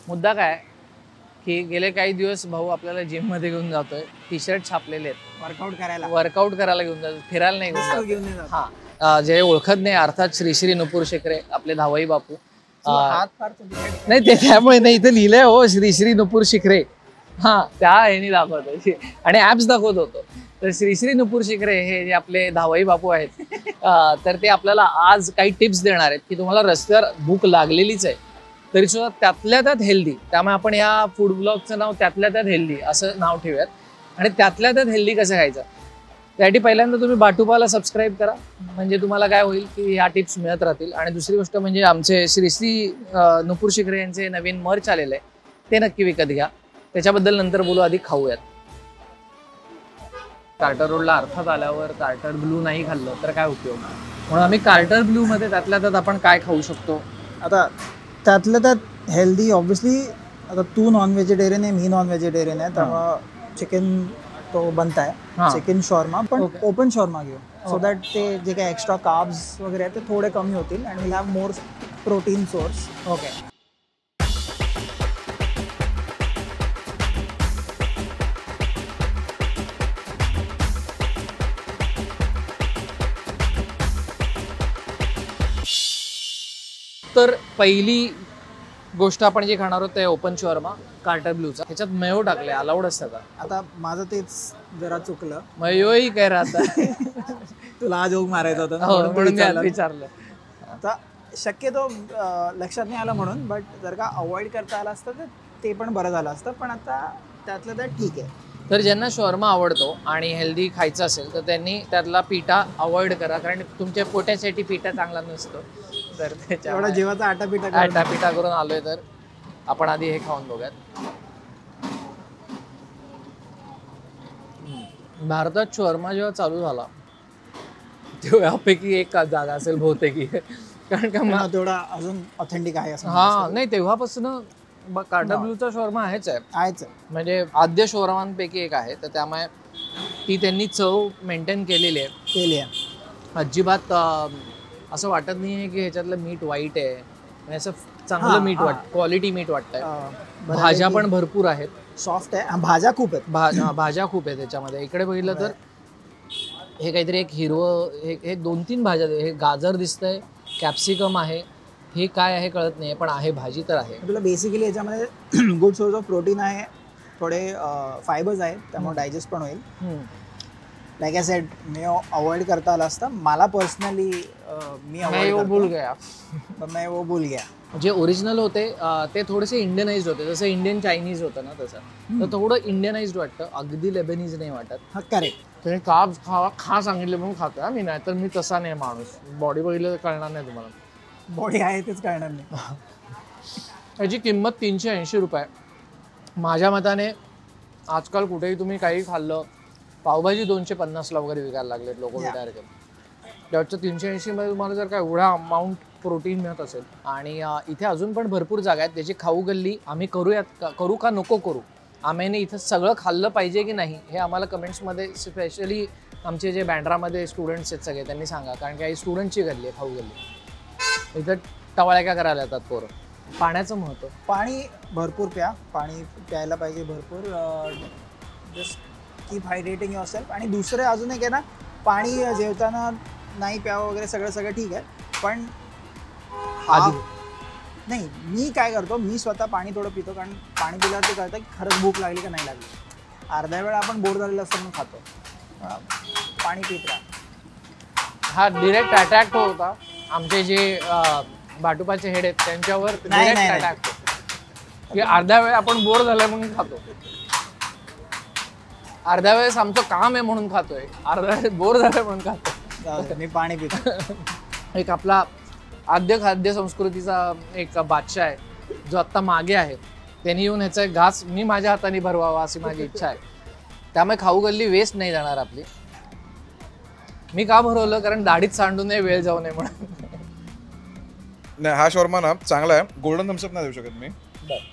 मुद्दा काय की गेले काही दिवस भाऊ आपल्याला जिम मध्ये घेऊन जातोय, टी शर्ट छापलेले आहेत, वर्कआउट करायला घेऊन जातो, फिरायला नाही घेऊन जातो. हा जे ओळखत नाही अर्थात श्री श्री नुपूर शिखरे आपले धावई बापू. नाही ते त्यामुळे नाही, इथे लिहिलंय हो श्री श्री नुपूर शिखरे. हा त्या ह्यानी दाखवतो आणि ऍप्स दाखवत होतो. तर श्री श्री नुपूर शिखरे हे जे आपले धावई बापू आहेत, तर ते आपल्याला आज काही टिप्स देणार आहेत की तुम्हाला रस्त्यावर भूक लागलेलीच आहे तरी सुद्धा त्यातल्या त्यात हेल्दी. त्यामुळे आपण या फूड ब्लॉगचं नाव त्यातल्या त्यात हेल्दी असं नाव ठेवूयात. आणि त्यातल्या त्यात हेल्दी कसं खायचं त्यासाठी पहिल्यांदा तुम्ही बाटुपाला सबस्क्राईब करा, म्हणजे तुम्हाला काय होईल की ह्या टिप्स मिळत राहतील. आणि दुसरी गोष्ट म्हणजे आमचे श्री श्री नुपूर शिखरे यांचे नवीन मर्च आलेलं आहे, ते नक्की विकत घ्या. त्याच्याबद्दल नंतर बोलू, आधी खाऊयात. कार्टर रोडला अर्थात आल्यावर कार्टर ब्लू नाही खाल्लं तर काय उपयोग, म्हणून आम्ही कार्टर ब्लू मध्ये त्यातल्या त्यात आपण काय खाऊ शकतो. आता त्यातलं त्यात हेल्दी ऑब्विसली. आता तू नॉन व्हेजिटेरियन आहे, मी नॉन व्हेजिटेरियन आहे, त्यामुळं चिकन तो बनताय, चिकन शॉर्मा, पण ओपन शॉर्मा घेऊ सो दॅट ते जे काही एक्स्ट्रा कार्ब्स वगैरे आहेत ते थोडे कमी होतील and will have more protein source. Okay. तर पहिली गोष्ट आपण जे खाणार आहोत ते ओपन शॉर्मा कार्टर ब्लूचा. ह्याच्यात मेयो टाकले, अलाउड असतं का? आता माझं तेच जरा चुकलं. मेयोही काय राहता तुला हा जोक मारायचा होता म्हणून विचारलं. आता शक्यतो लक्षात नाही आलं म्हणून, बट जर का अवॉइड करता आलं असतं तर ते पण बरं झालं असतं. पण आता त्यातलं त्यात ठीक आहे. तर ज्यांना शॉर्मा आवडतो आणि हेल्दी खायचं असेल तर त्यांनी त्यातला पिठा अवॉइड करा, कारण तुमच्या पोटासाठी पिठा चांगला नसतो. तर त्याच्या जेवाचा आटा पिठा करून आलोय. तर आपण आधी हे खाऊन बघूयात. भारतात शॉर्मा जेव्हा चालू झाला तेव्हापैकी एक जागा असेल बहुतेक, कारण का तेवढा अजून ऑथेंटिक आहे असं. हा नाही, तेव्हापासून कार्टर ब्लूचा शॉर्मा आहेच, म्हणजे आद्य शॉर्मांपैकी एक आहे. तर त्यामुळे ती त्यांनी चव मेंटेन केलेली आहे. अजिबात असं वाटत नाही आहे की ह्याच्यातलं मीठ वाईट आहे, म्हणजे असं चांगलं मीठ वाटतं, क्वालिटी मीठ वाटतंय. भाज्या पण भरपूर आहेत, सॉफ्ट आहे, भाज्या खूप आहेत. भाज्या खूप आहेत त्याच्यामध्ये. इकडे बघितलं तर हे काहीतरी एक हिरवं, हे 2-3 भाज्या, हे गाजर दिसतंय, कॅप्सिकम आहे, हे काय आहे कळत नाही, पण आहे, भाजी तर आहे. तुला बेसिकली याच्यामध्ये गुड सोर्स ऑफ प्रोटीन आहे, थोडे फायबर्स आहेत, त्यामुळे डायजेस्ट पण होईल. Like I said, me avoid करता आलं असतं मला पर्सनली. मैं वो भूल गया. जे ओरिजिनल होते ते थोडेसे इंडियनाइज्ड होते, जसं इंडियन चायनीज होतं ना तसं. तर थोडं इंडियनाइज्ड वाटतं, अगदी लेबनीज नाही वाटत. करेक्ट. तुम्ही कार्ब्स खा सांगितले म्हणून खातो मी, नाही तर मी तसा नाही माणूस. बॉडी बघितलं कळणार नाही तुम्हाला, बॉडी आहे तेच कळणार नाही. याची किंमत 380 रुपये. माझ्या मताने आजकाल कुठेही तुम्ही काही खाल्लं, पावभाजी 250ला वगैरे विकायला लागलेत लोक विचार करून. त्याच्या 380 मध्ये तुम्हाला जर का एवढा अमाऊंट प्रोटीन मिळत असेल. आणि इथे अजून पण भरपूर जागा आहेत त्याची खाऊ गल्ली. आम्ही करू का नको करू, आम्ही इथं सगळं खाल्लं पाहिजे की नाही हे आम्हाला कमेंट्समध्ये, स्पेशली आमचे जे बँड्रामध्ये स्टुडंट्स आहेत सगळे, त्यांनी सांगा, कारण की स्टुडंटची गल्ली आहे खाऊ गल्ली. इथं टवाळ्या काय करायला येतात पोरं. पाण्याचं महत्त्व, पाणी भरपूर प्या, पाणी प्यायला पाहिजे भरपूर. Just keep hydrating yourself. आणि दुसरे अजून एक आहे ना, पाणी जेवताना नाही प्यावं वगैरे सगळं ठीक आहे, पण नाही, मी काय करतो, मी स्वतः पाणी थोडं पितो, कारण पाणी पिल्यावर ते कळतं की खरंच भूक लागली का नाही लागली. अर्ध्या वेळा आपण बोर झालेलं असतं म्हणून खातो, पाणी पित राहा. हा डिरेक्ट अटॅक होता. आमचे जे बाटुपाचे हेड आहेत त्यांच्यावर डिरेक्ट अटॅक होतो की अर्ध्या वेळ आपण बोर झालं म्हणून खातो, अर्ध्या वेळेस आमचं काम आहे म्हणून खातोय, अर्ध्या वेळेस बोर झालं म्हणून खातो. मी पाणी पितो. एक आपला आद्य खाद्य संस्कृतीचा एक बादशाह आहे जो आत्ता मागे आहे, त्यांनी येऊन ह्याचा एक घास मी माझ्या हाताने भरवावा अशी माझी इच्छा आहे. त्यामुळे खाऊ गल्ली वेस्ट नाही जाणार आपली. मी का भरवलं, कारण दाढीत सांडू नये, वेळ जाऊ नये म्हणून. नाही, हा शॉर्मा ना चांगला आहे. गोल्डन थम्सअप नाही देऊ शकत मी,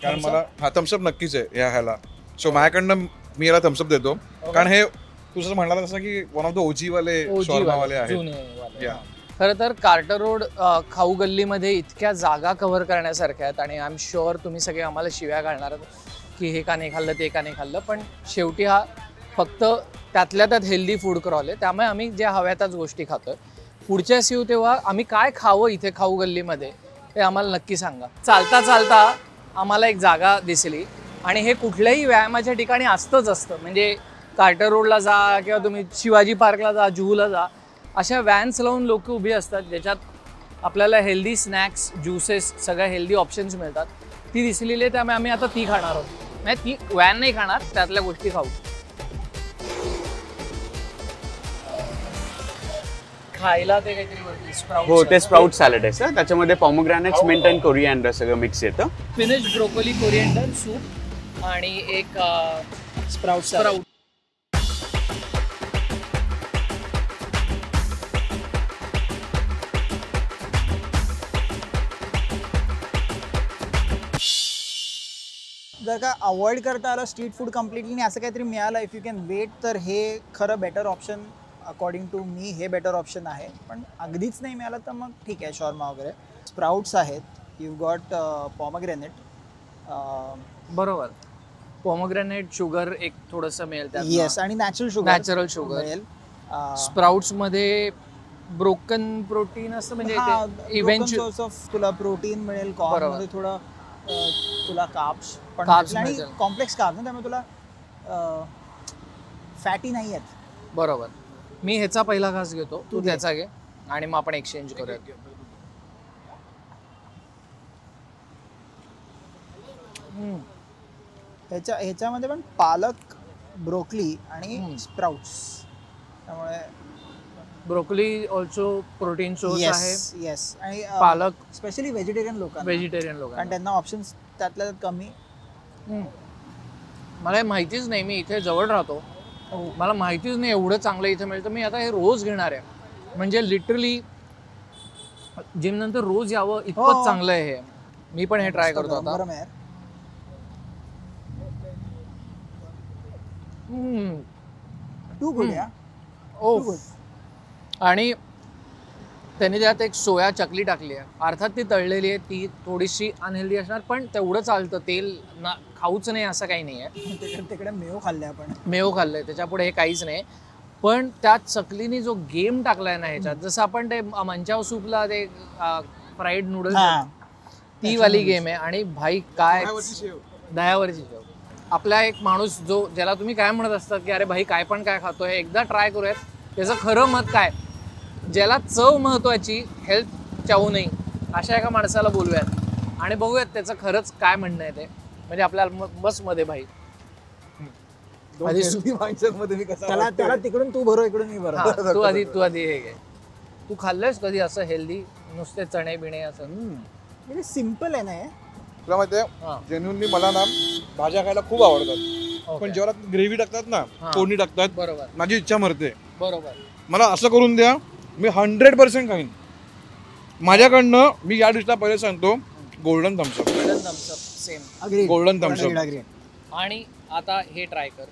कारण मला हा थम्सअप नक्कीच आहे ह्याला. सो माझ्याकडनं मी याला थम्सअप देतो, कारण हे तुझं म्हणाला तसं की वन ऑफ द ओजी वाले शॉर्मा वाले आहेत. खरं तर कार्टर रोड खाऊ गल्लीमध्ये इतक्या जागा कव्हर करण्यासारख्या आहेत आणि आय एम शुअर तुम्ही सगळे आम्हाला शिव्या घालणार की हे का नाही खाल्लं ते का नाही खाल्लं, पण शेवटी हा फक्त त्यातल्या त्यात हेल्दी फूड क्रॉल आहे, त्यामुळे आम्ही ज्या हव्या त्याच गोष्टी खातोय. पुढच्या येऊ तेव्हा आम्ही काय खावं इथे खाऊ गल्लीमध्ये ते आम्हाला नक्की सांगा. चालता चालता आम्हाला एक जागा दिसली आणि हे कुठल्याही व्यायामाच्या ठिकाणी असतं, म्हणजे कार्टर रोडला जा किंवा तुम्ही शिवाजी पार्कला जा, जुहूला जा, अशा व्हॅन्स लावून लोक उभी असतात ज्याच्यात आपल्याला हेल्दी स्नॅक्स, ज्युसेस, सगळ्या हेल्दी ऑप्शन्स मिळतात. ती दिसलेली आहे, त्यामुळे आम्ही आता ती खाणार आहोत. नाही, ती व्हॅन नाही खाणार, त्यातल्या गोष्टी खाऊ. खायला ते काहीतरी स्प्राउट. हो, ते स्प्राउट सॅलड आहे सर. त्याच्यामध्ये पॉमोग्रॅनेट्स, मिंट आणि कोरिएंडर सगळं मिक्स येतं. स्पिनच, ब्रोकोली, कोरिएंडर सूप आणि एक स्प्राउट. जर का अवॉइड करता आलं स्ट्रीट फूड कम्प्लिटली असं काहीतरी मिळालं, इफ यू कॅन वेट, तर हे खरं better option according to me. हे बेटर ऑप्शन आहे. पण अगदीच नाही मिळालं तर मग ठीक आहे, शॉर्मा वगैरे. स्प्राउट्स आहेत, यू गॉट पॉमोग्रॅनेट. बरोबर, पॉमोग्रॅनेट, शुगर एक थोडंसं मिळेल त्यात. येस, आणि नॅचरल शुगर मिळेल. स्प्राउट्स मध्ये ब्रोकन प्रोटीन असतं, म्हणजे इव्हेंच्युअली सोर्स ऑफ तुला प्रोटीन मिळेल. कॉर्न मध्ये थोडं तुला कार्ब्स पण आणि कॉम्प्लेक्स कार्ब्स ना, त्यामुळे तुला फॅटी नाही आहेत. बरोबर. मी ह्याचा पहिला घास घेतो, तू त्याचा घे आणि मग आपण एक्सचेंज करूया. ह्याच्यामध्ये पण पालक, ब्रोकली आणि स्प्राउट्स, त्यामुळे ब्रोकली ऑल्सो प्रोटीन सोर्स आहे. येस, आणि पालक स्पेशली व्हेजिटेरियन लोक, कारण त्यांना ऑप्शन्स त्यातल्या त्यात कमी. मला हे माहितीच नाही, मी इथे जवळ राहतो, मला माहितीच नाही एवढं चांगलं इथे मिळतं. मी आता हे रोज घेणार आहे, म्हणजे लिटरली जिम नंतर रोज यावं इतकं चांगलं आहे हे. मी पण हे ट्राय करतो आता. Too good. आणि त्याने त्यात एक सोया चकली टाकली आहे. अर्थात ती तळलेली आहे, ती थोडीशी अनहेल्दी असणार, पण तेवढं चालतं. तेल ना खाऊच नाही असं काही नाही आहे. तिकडे मेव खाल्ले आपण, मेव खाल्लंय, त्याच्यापुढे हे काहीच नाही. पण त्या चकलीने जो गेम टाकलाय ना ह्याच्यात, जसं आपण ते मंचाव सूपला ते फ्राईड नूडल्स, ती वाली गेम आहे. आणि भाई काय दह्यावरची शेव. आपला एक माणूस ज्याला तुम्ही काय म्हणत असतात की अरे भाई काय पण काय खातोय, एकदा ट्राय करूयात. त्याचं खरं मत काय, ज्याला चव महत्वाची, हेल्थ चाहू नाही, अशा एका माणसाला बोलूयात आणि बघूयात त्याचं खरंच काय म्हणणं आहे ते. म्हणजे आपल्याला बस मध्ये भाई त्याला तिकडून तू भरो, इकडून मी भरो. तू आधी हे घे. तू खाल्लंयस कधी असं हेल्दी, नुसते चणे बिणे असं? सिम्पल आहे ना हे. तुला माहिती आहे, जेन्युअनली मला ना भाज्या खायला खूप आवडतात, पण जेव्हा ग्रेव्ही टाकतात ना, फोडणी टाकतात, बरोबर, माझी इच्छा मरते. बरोबर. मला असं करून द्या, मी 100% खाईन. माझ्याकडनं मी या डिशला पहिले सांगतो, golden Thums Up. Same, golden Thums Up. आणि आता हे ट्राय कर.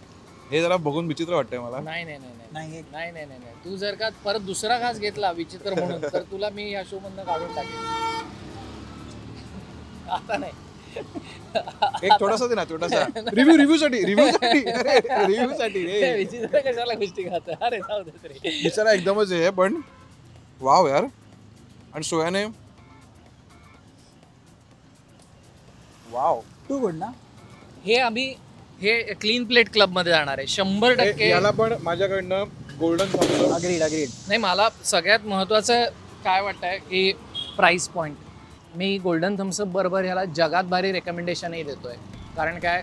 हे जरा बघून विचित्र वाटतंय मला. नाही नाही नाही नाही नाही नाही नाही, तू जर का परत दुसरा घास घेतला विचित्र म्हणून, तर तुला मी या शो मधनं काढून टाकेन. आता नाही, एक थोडासा दे ना, थोडासा रिव्ह्यू साठी विचित्र कशाला गोष्टी खात. अरे जाऊ दे तरी, बिचारा एकदमच आहे. पण वाव यार. आणि सोयाने वाव, टू गुड ना. हे आम्ही हे क्लीन प्लेट क्लब मध्ये जाणार आहे 100%. याला पण माझ्याकडनं गोल्डन थम्सअप. अग्रीड. नाही, मला सगळ्यात महत्वाचं काय वाटतंय की प्राइस पॉइंट. मी गोल्डन थम्सअप बरोबर ह्याला जगात भारी रेकमेंडेशनही देतोय. कारण काय,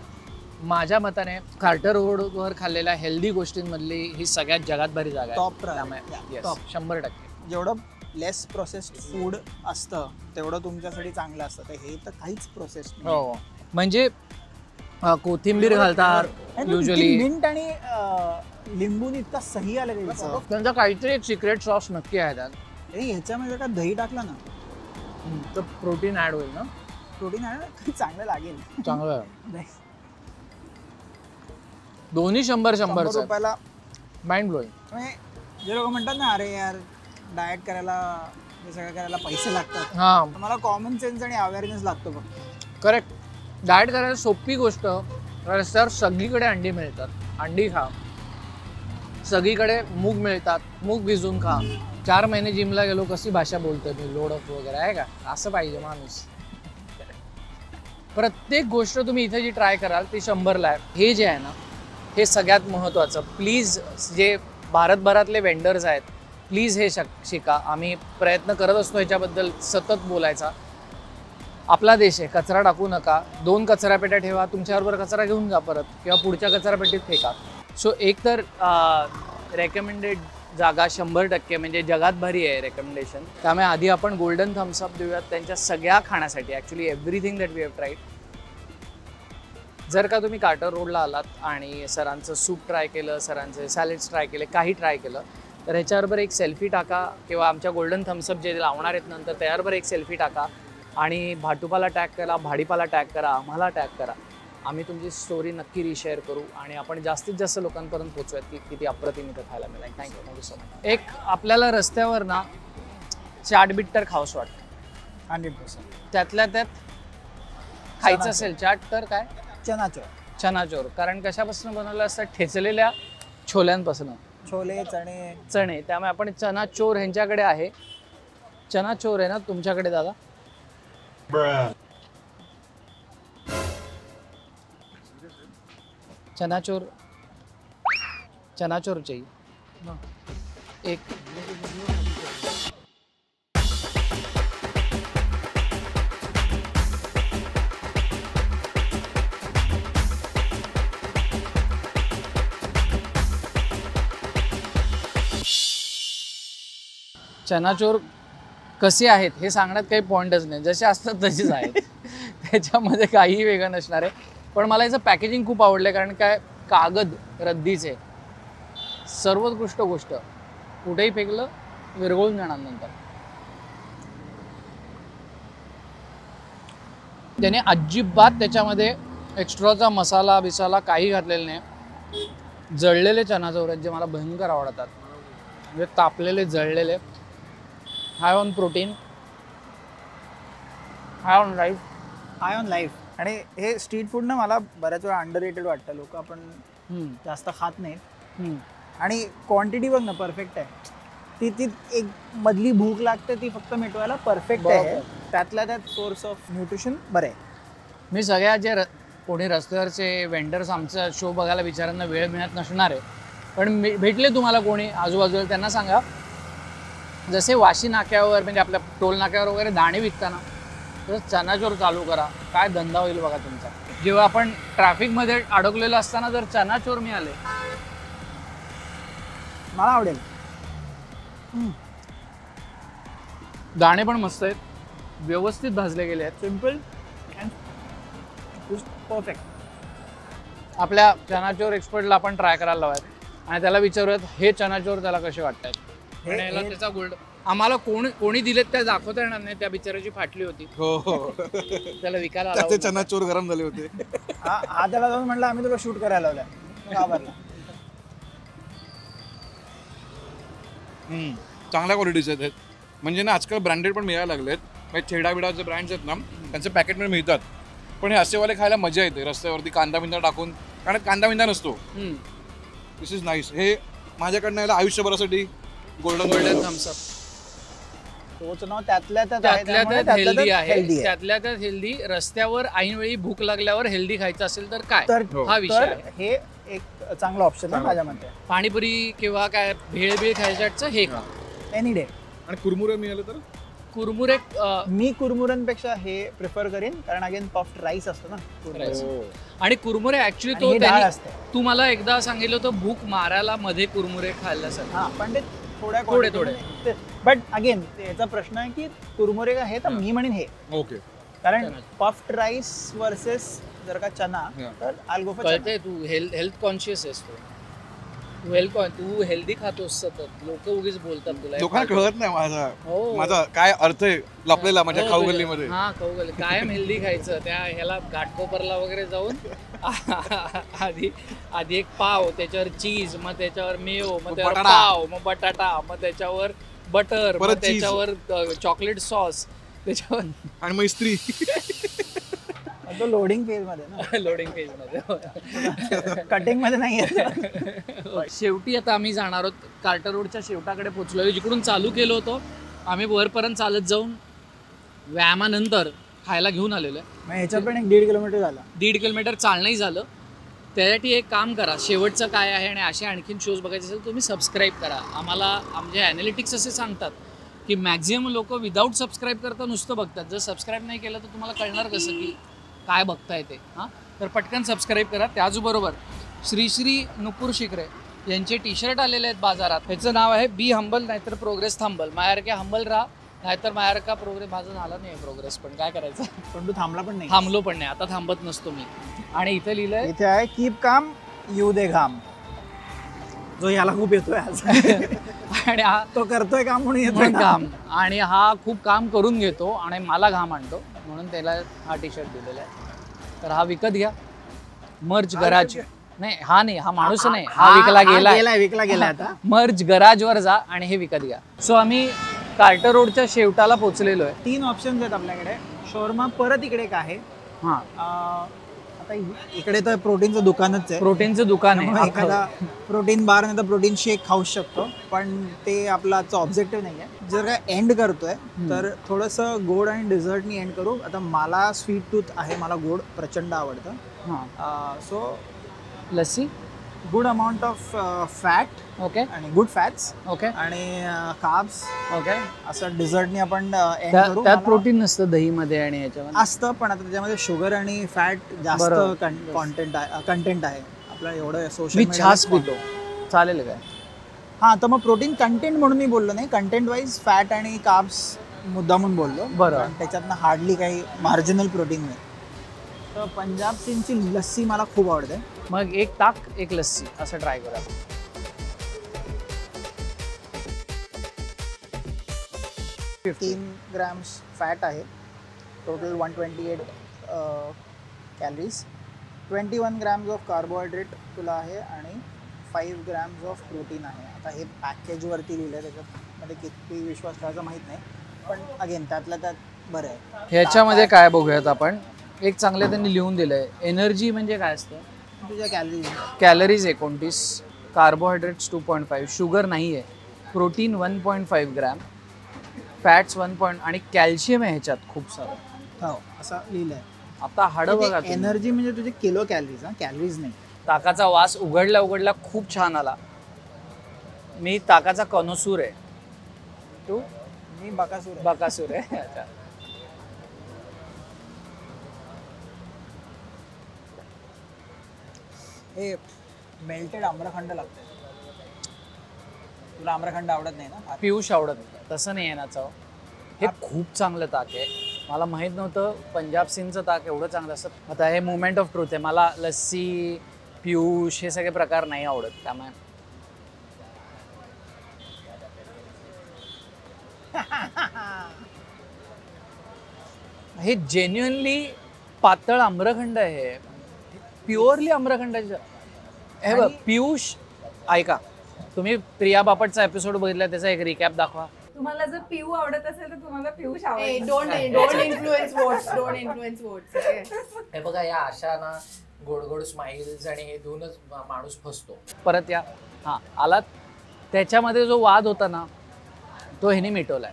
माझ्या मताने कार्टर रोडवर खाल्लेल्या हेल्दी गोष्टींमधली ही सगळ्यात जगात भारी जागा आहे. टॉप 100%. जेवढं लेस प्रोसेस्ड फूड असतं तेवढं तुमच्यासाठी चांगलं असतं. तर हे तर काहीच प्रोसेस नाही. हो, म्हणजे कोथिंबीर घालतात युजली, मिंट आणि लिंबून इतका सही आलं त्याचं. त्यांचा काहीतरी एक सिक्रेट सॉस नक्की आहे त्यात. ह्याच्यामध्ये का दही टाकलं ना तर प्रोटीन ऍड होईल ना. प्रोटीन ऍड चांगलं लागेल. चांगलं. दोन्ही 100 रुपयाला माइंड ब्लोईंग. जे लोक म्हणतात ना अरे यार डाएट करायला हे सगळं करायला पैसे लागतात. हा मला कॉमन सेन्स आणि अवेअरनेस लागतो फक्त. करेक्ट. डाएट करायला सोपी गोष्ट. रस्त्यावर सगळीकडे अंडी मिळतात, अंडी खा. सगळीकडे मूग मिळतात, मूग भिजून खा. 4 महिने जिमला गेलो, कशी भाषा बोलतोय मी, लोड अप वगैरे आहे का, असं पाहिजे माणूस. प्रत्येक गोष्ट तुम्ही इथे जी ट्राय कराल ती 100ला आहे. हे जे आहे ना, हे सगळ्यात महत्त्वाचं. प्लीज जे भारतभरातले वेंडर्स आहेत, प्लीज हे शिका. आम्ही प्रयत्न करत असतो ह्याच्याबद्दल सतत बोलायचा. आपला देश आहे, कचरा टाकू नका. 2 कचरापेट्या ठेवा, तुमच्याबरोबर कचरा घेऊन जा परत, किंवा पुढच्या कचरापेटीत फेका. सो एक तर रेकमेंडेड जागा 100% म्हणजे जगात भारी आहे रेकमेंडेशन. त्यामुळे आधी आपण गोल्डन थम्सअप देऊयात त्यांच्या सगळ्या खाण्यासाठी. Actually everything that we have tried. जर का तुम्ही कार्टर रोडला आलात आणि सरांचं सूप ट्राय केलं, सरांचे सॅलेड्स ट्राय केले, काही ट्राय केलं, तर ह्याच्याबरोबर एक सेल्फी टाका, किंवा आमच्या गोल्डन थम्सअप जे लावणार आहेत नंतर त्याबरोबर एक सेल्फी टाका आणि भाटुपाला टॅग करा, भाडीपाला टॅग करा, आम्हाला टॅग करा. आम्ही तुमची स्टोरी नक्की रिशेअर करू आणि आपण जास्तीत जास्त लोकांपर्यंत पोहोचूयात की किती अप्रतिम इथं खायला मिळेल. Thank you so much. एक आपल्याला रस्त्यावर ना चाट बीट तर खाऊस वाटतं 100%. त्यातल्या त्यात खायचं असेल चाट तर काय, चनाचोर. चनाचोर. कारण कशापासून बनवलं असतात, ठेचलेल्या छोल्यांपासून, छोले, चणे. चणे. त्यामुळे आपण चनाचोर ह्यांच्याकडे आहे. चनाचोर आहे ना तुमच्याकडे दादा? चनाचोर, चनाचोर चाहिए एक. चनाचोर कसे आहेत हे सांगण्यात काही पॉईंटच नाही, जसे असतात तसेच आहेत. त्याच्यामध्ये काहीही वेगळं नसणार आहे. पण मला याचं पॅकेजिंग खूप आवडलं, कारण काय, कागद रद्दीचे, सर्वोत्कृष्ट गोष्ट. कुठेही फेकलं विरघळून जाणार नंतर. त्याने अजिबात त्याच्यामध्ये एक्स्ट्राचा मसाला बिसाला काही घातलेला नाही. जळलेले चनाचोर आहेत जे मला भयंकर आवडतात, म्हणजे तापलेले जळलेले. High on protein, high on life, high on life. आणि हे स्ट्रीट फूड ना मला बऱ्याच वेळा अंडररेटेड वाटतं. लोक आपण जास्त खात नाहीत. आणि क्वांटिटी बघ ना परफेक्ट आहे. ती एक मधली भूक लागते ती फक्त मिटवायला परफेक्ट आहे. त्यातल्या त्यात सोर्स ऑफ न्यूट्रिशन बरं आहे. मी सगळ्या जे कोणी रस्त्यावरचे वेंडर्स आमचा शो बघायला विचारांना वेळ मिळत नसणार आहे, पण भेटले तुम्हाला कोणी आजूबाजूला, त्यांना सांगा जसे वाशी नाक्यावर म्हणजे आपल्या टोल नाक्यावर वगैरे दाणे विकताना तर चनाचोर चालू करा. काय धंदा होईल बघा तुमचा. जेव्हा आपण ट्रॅफिकमध्ये अडकलेलो असताना जर चनाचोर मिळाले, मला आवडेल. दाणे पण मस्त आहेत, व्यवस्थित भाजले गेले आहेत, सिम्पल अँड परफेक्ट. आपल्या चनाचोर एक्सपर्टला आपण ट्राय करायला लावायत आणि त्याला विचारूयात हे चनाचोर त्याला कसे वाटतात. त्याचा गोल्ड आम्हाला कोणी दिलेत त्या दाखवता येणार नाही. त्या बिचाराची फाटली होती, त्याला विकायला आला. चनाचोर गरम झाले होते. हा त्याला जाऊन म्हणलं आम्ही तुला शूट करायला लावलंय. घाबरला. चांगल्या क्वालिटीचे आहेत. म्हणजे ना आजकाल ब्रँडेड पण मिळायला लागलेत. म्हणजे छेडा बिडाचे ब्रँड्स आहेत ना, त्यांचे पॅकेटमध्ये मिळतात. पण हे असेवाले खायला मजा येते रस्त्यावरती कांदा बिंदा टाकून, कारण कांदा बिंदा नसतो. दिस इज नाईस. हे माझ्याकडनं याला आयुष्यभरासाठी गोल्डन थम्सअप. तोच नाव त्यातल्या त्यात हेल्दी आहे. त्यातल्या त्यात हेल्दी. रस्त्यावर ऐनवेळी भूक लागल्यावर हेल्दी खायचं असेल तर काय, हा विषय आहे. हे एक चांगला ऑप्शन आहे माझ्या मते. पाणीपुरी किंवा काय भेळ खायचं हे खा एनी डे. आणि कुरमुरे मिळाले तर कुरमुरे मी कुरमुऱ्यांपेक्षा हे प्रिफर करीन, कारण अगेन पफ्ड राईस असतो ना. आणि कुरमुरे ऍक्च्युली तू मला एकदा सांगितलं होतं भूक मारायला मध्ये कुरमुरे खायला सर. हा पण ते थोडे. बट अगेन याचा प्रश्न आहे की कुरमुरे का हे तर मी म्हणेन हे. ओके. कारण पफ्ड राईस वर्सेस जर का चना तर आल गो फॉर चना. तू हेल्थ कॉन्शियस आहेस, तू हेल्दी खातोस सतत. लोक उगीच बोलतात तुला, लोकांना कळत नाही माझा काय अर्थ आहे लपलेला माझ्या खाऊगल्लीमध्ये. हा खाऊगल्ली कायम हेल्दी खायचं. त्या ह्याला घाटकोपरला वगैरे जाऊन आधी एक पाव, त्याच्यावर चीज, मग त्याच्यावर मेयो, मग त्याच्यावर पाव, मग बटाटा, मग त्याच्यावर बटर, परत cheese. त्याच्यावर चॉकलेट सॉस, त्याच्यावर आणि मग इस्त्री. तो लोडिंग फेज मध्ये ना, लोडिंग पेज मध्ये. कटिंग मध्ये नाही आहे. शेवटी आता आम्ही जाणार आहोत कार्टर रोडच्या शेवटाकडे पोहोचलो, जिकडून चालू केलं होतं आम्ही वरपर्यंत चालत जाऊन व्यायामानंतर खायला घेऊन आलेलो आहे. मग ह्याच्यात पण 1.5 किलोमीटर झाला. 1.5 किलोमीटर चालणंही झालं. त्यासाठी एक काम करा, शेवटचं काय आहे आणि असे आणखीन शोज बघायचे असेल तुम्ही सबस्क्राईब करा. आम्हाला आमचे ॲनालिटिक्स असे सांगतात की मॅक्झिमम लोक विदाऊट सबस्क्राईब करता नुसतं बघतात. जर सबस्क्राईब नाही केलं तर तुम्हाला कळणार कसं की काय बघताय ते. हां, तर पटकन सबस्क्राईब करा. त्याचबरोबर श्री श्री नुपूर शिकरे यांचे टी शर्ट आलेले आहेत बाजारात. ह्याचं नाव आहे बी हंबल नाहीतर प्रोग्रेस थांबल. माझ्यासारखे हंबल राहा नाहीतर माझ्यासारखा प्रोग्रेस. माझं झालं नाही प्रोग्रेस, पण काय करायचं, पण तू थांबला पण नाही. थांबलो पण नाही. आता थांबत नसतो मी. आणि इथं लिहिलंय इथे आहे कीप काम यू दे घाम, जो याला खूप येतोय आज. आणि हा तो करतोय काम म्हणून येतोय म्हणून काम, आणि हा खूप काम करून घेतो आणि मला घाम आणतो म्हणून त्याला हा टी शर्ट दिलेला आहे. तर हा विकत घ्या. मर्ज गराज नाही, हा नाही, हा माणूस नाही, हा विकला गेला. आता मर्ज गराजवर जा आणि हे विकत घ्या. सो आम्ही कार्टर रोडच्या शेवटाला पोहोचलेलो आहे. 3 ऑप्शन्स आहेत आपल्याकडे. शोरमा परत इकडे एक आहे. हा, आता इकडे तर प्रोटीनचं दुकानच आहे. प्रोटीनचं दुकान त्यामुळे आहे. एखादा प्रोटीन बार नाही तर प्रोटीन शेक खाऊ शकतो, पण ते आपला ऑब्जेक्टिव्ह नाही आहे. जर काय एंड करतोय तर थोडंसं गोड आणि डिझर्टनी एंड करू. आता मला स्वीट टूथ आहे, मला गोड प्रचंड आवडतं. हा, so lassi, good amount of fat okay आणि गुड फॅट्स ओके आणि कार्ब्स, ओके. असं डिझर्टनी आपण एंड करू. त्यात प्रोटीन नसतं दहीमध्ये आणि ह्याच्यामध्ये असतं, पण आता त्याच्यामध्ये शुगर आणि फॅट जास्त कंटेंट आहे. आपलं एवढं सोशल मी छास पितो, चालेल काय? हां, तर मग प्रोटीन कंटेंट म्हणून मी बोललो नाही, कंटेंट वाईज फॅट आणि कार्ब्स मुद्दामून बोललो. बरं. पण त्याच्यातनं हार्डली काही मार्जिनल प्रोटीन नाही. तर पंजाब सिंगची लस्सी मला खूप आवडते. मग एक ताक एक लस्सी असं ट्राय करा. 15 ग्रॅम्स फॅट आहे, total 128 calories, 21 grams of carbohydrate तुला आहे आणि 5 ग्रॅम्स ऑफ प्रोटीन आहे. आता हे पॅकेजवरती लिहिलं आहे, त्याच्यामध्ये किती विश्वास ठेवायचा माहीत नाही, पण अगेन त्यातल्या त्यात बरं आहे. ह्याच्यामध्ये काय बघूयात आपण. एक चांगले त्यांनी लिहून दिलंय. एनर्जी म्हणजे काय असतं? तुझ्या कॅलरीज, कॅलरीज 29, कार्बोहायड्रेट्स 2.5, शुगर नाही आहे, प्रोटीन 1.5 ग्रॅम, फॅट्स 1. आणि कॅल्शियम आहे ह्याच्यात खूप सारं. हो, असं लिहिलं आहे. आता हाडं बघा. एनर्जी म्हणजे तुझे किलो कॅलरीज, कॅलरीज नाही. ताकाचा वास उघडल्या खूप छान आला. मी ताकाचा कनोसूर आहे. तू? मी बकासूर आहे. बकासूर आहे. अच्छा. हे मेल्टेड आम्रखंड लागतं. तुला आम्रखंड आवडत नाही ना? पियुष आवडत नाही. तसं नाही आहे ना चव. हे खूप चांगलं ताक आहे. मला माहीत नव्हतं पंजाब सिंगचं ताक एवढं चांगलं असतं. आता हे मुवमेंट ऑफ ट्रूथ आहे. मला लस्सी, पियुष हे सगळे प्रकार नाही आवडत. त्यामुळे हे जेन्युअनली पातळ आम्रखंड आहे. प्युअरली आम्रखंडाचं. हे बघ पियुष, ऐका, तुम्ही प्रिया बापटचा एपिसोड बघितला, त्याचा एक रिकॅप दाखवा. तुम्हाला जर पिऊ आवडत असेल तर तुम्हाला पियुष आवडेल. Don't influence votes. हे बघा, या अशा ना गोड गोड स्माइल्स आणि हे देऊनच माणूस फसतो. परत या हां आलात. त्याच्यामध्ये जो वाद होता ना तो ह्याने मिटवलाय.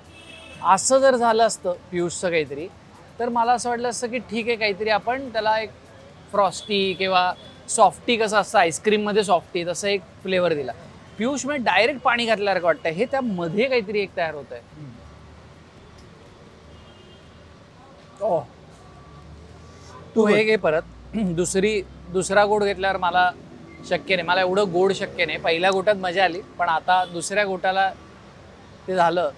असं जर झालं असतं पियुषचं काहीतरी, तर मला असं वाटलं असतं की ठीक आहे, काहीतरी आपण त्याला एक फ्रॉस्टी किंवा सॉफ्टी कसं असतं आईस्क्रीममध्ये सॉफ्टी, तसं एक फ्लेवर दिला. पियुष म्हणजे डायरेक्ट पाणी घातल्यासारखं वाटतं. हे त्यामध्ये काहीतरी एक तयार होत आहे. तू हे घे परत. दुसरा गोड घेतल्यावर मला शक्य नाही. मला एवढं गोड शक्य नाही. पहिल्या गोटात मजा आली, पण आता दुसऱ्या गोटाला ते झालं,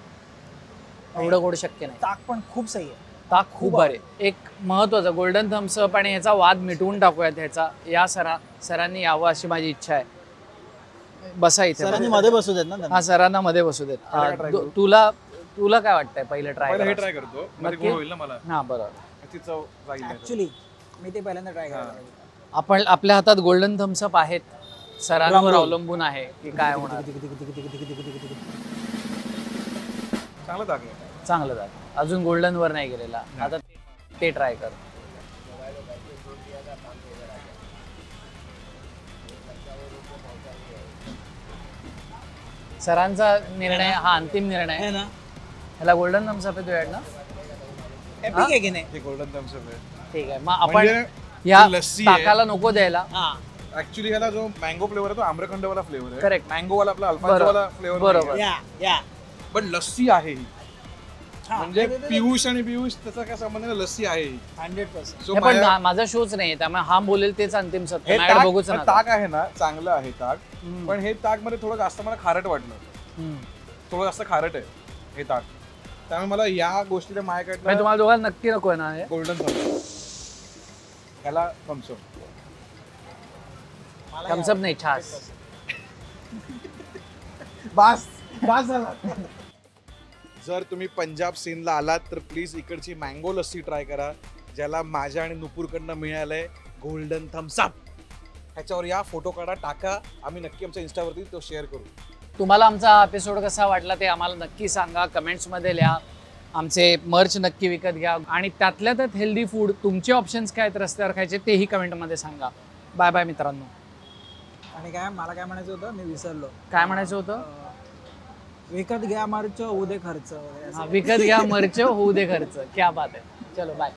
एवढं गोड शक्य नाही. ताक पण खूप सही आहे. ताक खूप भारी. एक महत्वाचं गोल्डन थम्सअप आणि ह्याचा वाद मिटवून टाकूयात. ह्याचा या सरांनी यावं अशी माझी इच्छा आहे. बसा इथे. सरांनी मध्ये बसू देत ना. हा, सरांना मध्ये बसू देत. तुला काय वाटतंय? पहिलं हे ट्राय करतो. मध्ये गोड होईल ना मला. हा, बरोबर. त्याची चव जाईल. ऍक्च्युली मी ते पहिल्यांदा ट्राय करतो. आपण आपल्या हातात गोल्डन थम्सअप आहेत. सरांवर अवलंबून आहे की काय होणार. चांगला ताक आहे. चांगलं जात. अजून गोल्डन वर नाही गेलेला, आता ते ट्राय कर. सरांचा निर्णय हा अंतिम निर्णय है ना ह्याला गोल्डन थम्स अप आहे ना. एपिक आहे की नाही हे गोल्डन थम्स अप आहे. ठीक आहे, मग आपण म्हणजे या लस्सी आहे. ताकाला नको द्यायला. ऍक्च्युली ह्याला जो मँगो फ्लेवर आहे तो आम्रखंड वाला फ्लेवर आहे. Correct. मँगो वाला आपला अल्फांसो वाला फ्लेवर बरोबर. या पण लस्सी आहे ही. म्हणजे पियुष आणि पियुष त्याचा काय संबंध नाही, लस्सी आहे ही. 100%. So हे पण माझ्या- माझा शोच नाही त्यामुळे हा बोलेल तेच अंतिम सत्य. हे माझ्याकडे बघूच ताक नका. ताक आहे ना, चांगलं आहे ताक. पण हे ताक मध्ये थोडं जास्त मला खारट वाटलं. हम्म. थोडं जास्त खारट आहे हे ताक. त्यामुळे मला या गोष्टीला म्हणजे माझ्याकडनं तुम्हाला दोघांना नक्की नको आहे ना हे. गोल्डन थम्सअप, ह्याला थम्सअप. थम्सअप नाही, छास. बास बास झाला. जर तुम्ही पंजाब सीनला आलात तर प्लीज इकडची मँगो लस्सी ट्राय करा, ज्याला माझ्या आणि नुपूरकडनं मिळालंय गोल्डन थम्सअप. ह्याच्यावर या, फोटो काढा, टाका. आम्ही नक्की आमच्या इन्स्टावरती तो शेअर करू. तुम्हाला आमचा एपिसोड कसा वाटला ते आम्हाला नक्की सांगा, कमेंट्समध्ये लिहा. आमचे मर्च नक्की विकत घ्या आणि त्यातल्या त्यात हेल्दी फूड तुमचे ऑप्शन्स काय आहेत रस्त्यावर खायचे तेही कमेंटमध्ये सांगा. बाय बाय मित्रांनो. आणि काय मला काय म्हणायचं होतं मी विसरलो. काय म्हणायचं होतं? विकत घ्या मार्च होऊ दे खर्च वगैरे असं. विकत घ्या मर्च होऊ दे खर्च. क्या बात आहे. चलो बाय.